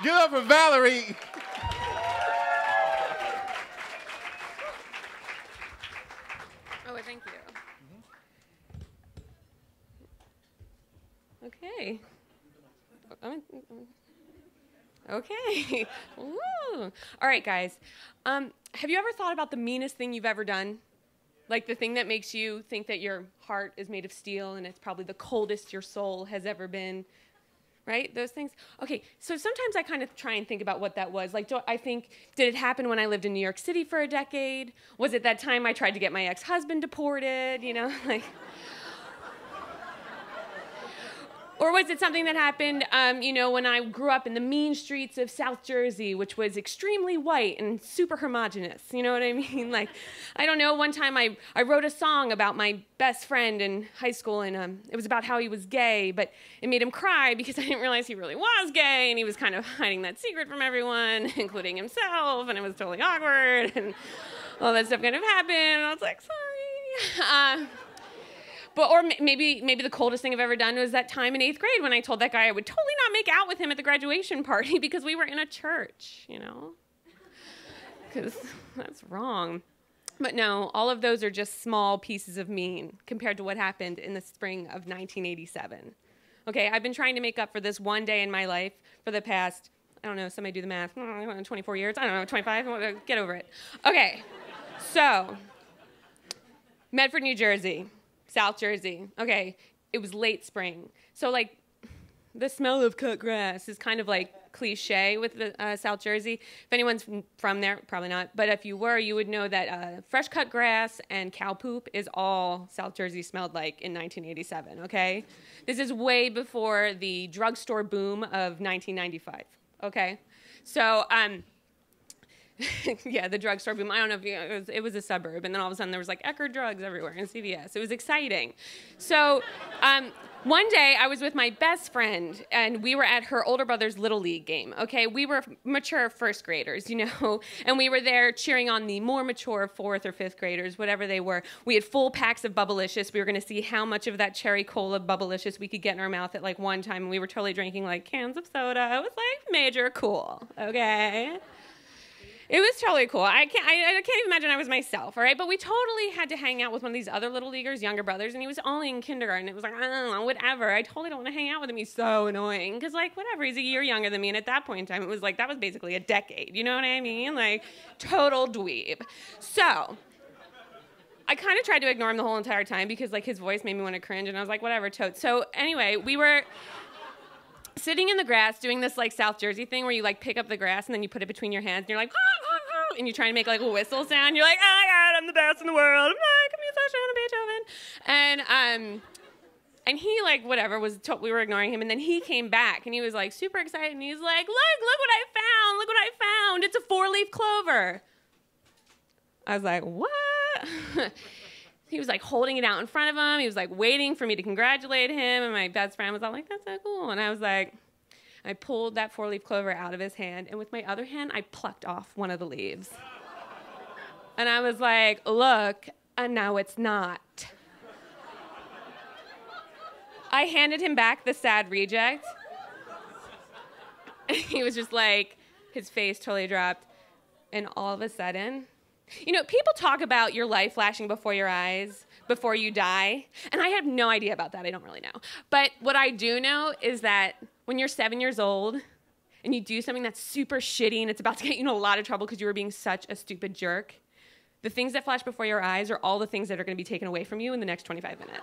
Give up for Valerie. Oh, thank you. Okay. Okay. Ooh. All right, guys. Have you ever thought about the meanest thing you've ever done? Like the thing that makes you think that your heart is made of steel and it's probably the coldest your soul has ever been, right? Those things. Okay, so sometimes I kind of try and think about what that was. Like, I think, did it happen when I lived in New York City for a decade? Was it that time I tried to get my ex-husband deported, you know? Like, or was it something that happened, you know, when I grew up in the mean streets of South Jersey, which was extremely white and super homogenous, you know what I mean? Like, I don't know, one time I wrote a song about my best friend in high school, and it was about how he was gay, but it made him cry because I didn't realize he really was gay, and he was kind of hiding that secret from everyone, including himself, and it was totally awkward, and all that stuff kind of happened, and I was like, sorry. Or maybe the coldest thing I've ever done was that time in 8th grade when I told that guy I would totally not make out with him at the graduation party because we were in a church, you know? Because that's wrong. But no, all of those are just small pieces of mean compared to what happened in the spring of 1987. Okay, I've been trying to make up for this one day in my life for the past, I don't know, somebody do the math, 24 years? I don't know, 25? Get over it. Okay, so, Medford, New Jersey. South Jersey. Okay, it was late spring. So, like, the smell of cut grass is kind of like cliche with the South Jersey. If anyone's from there, probably not. But if you were, you would know that fresh cut grass and cow poop is all South Jersey smelled like in 1987, okay? This is way before the drugstore boom of 1995, okay? So, yeah, the drugstore boom. I don't know if it was a suburb, and then all of a sudden there was like Eckerd drugs everywhere and CVS. It was exciting. So one day I was with my best friend, and we were at her older brother's Little League game, okay? We were mature first graders, you know, and we were there cheering on the more mature 4th or 5th graders, whatever they were. We had full packs of Bubblicious. We were going to see how much of that cherry cola Bubblicious we could get in our mouth at like one time, and we were totally drinking like cans of soda. It was like major cool, okay? It was totally cool. I can't even imagine I was myself, all right? But we totally had to hang out with one of these other little leaguers, younger brothers, and he was only in kindergarten. It was like, I don't know, whatever. I totally don't want to hang out with him. He's so annoying. Because, like, whatever, he's a year younger than me, and at that point in time, it was like, that was basically a decade. You know what I mean? Like, total dweeb. So, I kind of tried to ignore him the whole entire time because, like, his voice made me want to cringe, and I was like, whatever, totes. So, anyway, we were sitting in the grass doing this, like, South Jersey thing where you, like, pick up the grass, and then you put it between your hands, and you're like, and you're trying to make like a whistle sound. You're like, oh my God, I'm the best in the world. I'm like a musician, Beethoven. And he like, whatever, we were ignoring him. And then he came back and he was like super excited. And he's like, look what I found. Look what I found. It's a 4-leaf clover. I was like, what? He was like holding it out in front of him. He was like waiting for me to congratulate him. And my best friend was all like, that's so cool. And I was like, I pulled that 4-leaf clover out of his hand, and with my other hand, I plucked off one of the leaves. And I was like, look, and now it's not. I handed him back the sad reject. He was just like, his face totally dropped. And all of a sudden, you know, people talk about your life flashing before your eyes before you die. And I have no idea about that. I don't really know. But what I do know is that when you're 7 years old and you do something that's super shitty and it's about to get you in a lot of trouble because you were being such a stupid jerk, the things that flash before your eyes are all the things that are going to be taken away from you in the next 25 minutes.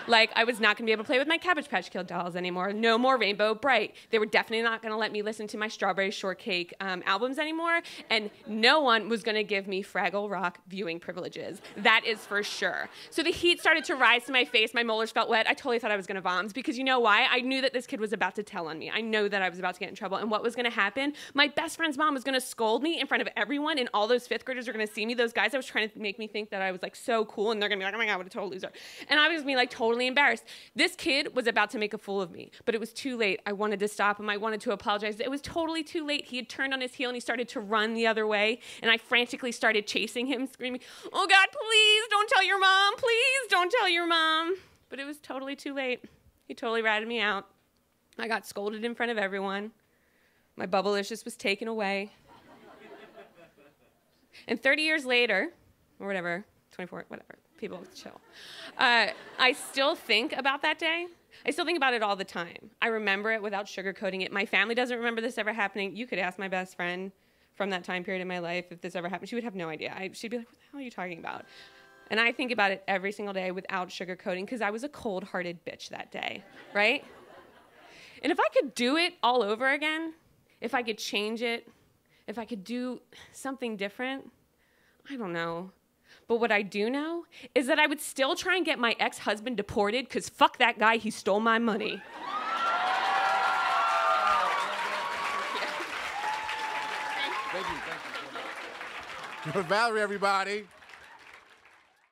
Like, I was not going to be able to play with my Cabbage Patch Kid dolls anymore. No more Rainbow Bright. They were definitely not going to let me listen to my Strawberry Shortcake albums anymore. And no one was going to give me Fraggle Rock viewing privileges. That is for sure. So the heat started to rise to my face. My molars felt wet. I totally thought I was going to vomit because you know why? I knew that this kid was about to tell on me. I know that I was about to get in trouble. And what was going to happen? My best friend's mom was going to scold me in front of everyone, and all those 5th graders were going to see me. Those guys that was trying to make me think that I was like so cool, and they're going to be like, oh my God, what a total loser. And I was going to be like totally embarrassed. This kid was about to make a fool of me, but it was too late. I wanted to stop him. I wanted to apologize. It was totally too late. He had turned on his heel and he started to run the other way, and I frantically started chasing him, screaming, oh God, please don't tell your mom. Please don't tell your mom. But it was totally too late. He totally ratted me out. I got scolded in front of everyone. My Bubblicious was taken away. And 30 years later, or whatever, 24, whatever, people chill. I still think about that day. I still think about it all the time. I remember it without sugarcoating it. My family doesn't remember this ever happening. You could ask my best friend from that time period in my life if this ever happened. She would have no idea. She'd be like, what the hell are you talking about? And I think about it every single day without sugarcoating because I was a cold-hearted bitch that day, right? And if I could do it all over again, if I could change it, if I could do something different, I don't know. But what I do know is that I would still try and get my ex-husband deported because fuck that guy, he stole my money. Thank you. Valerie, everybody.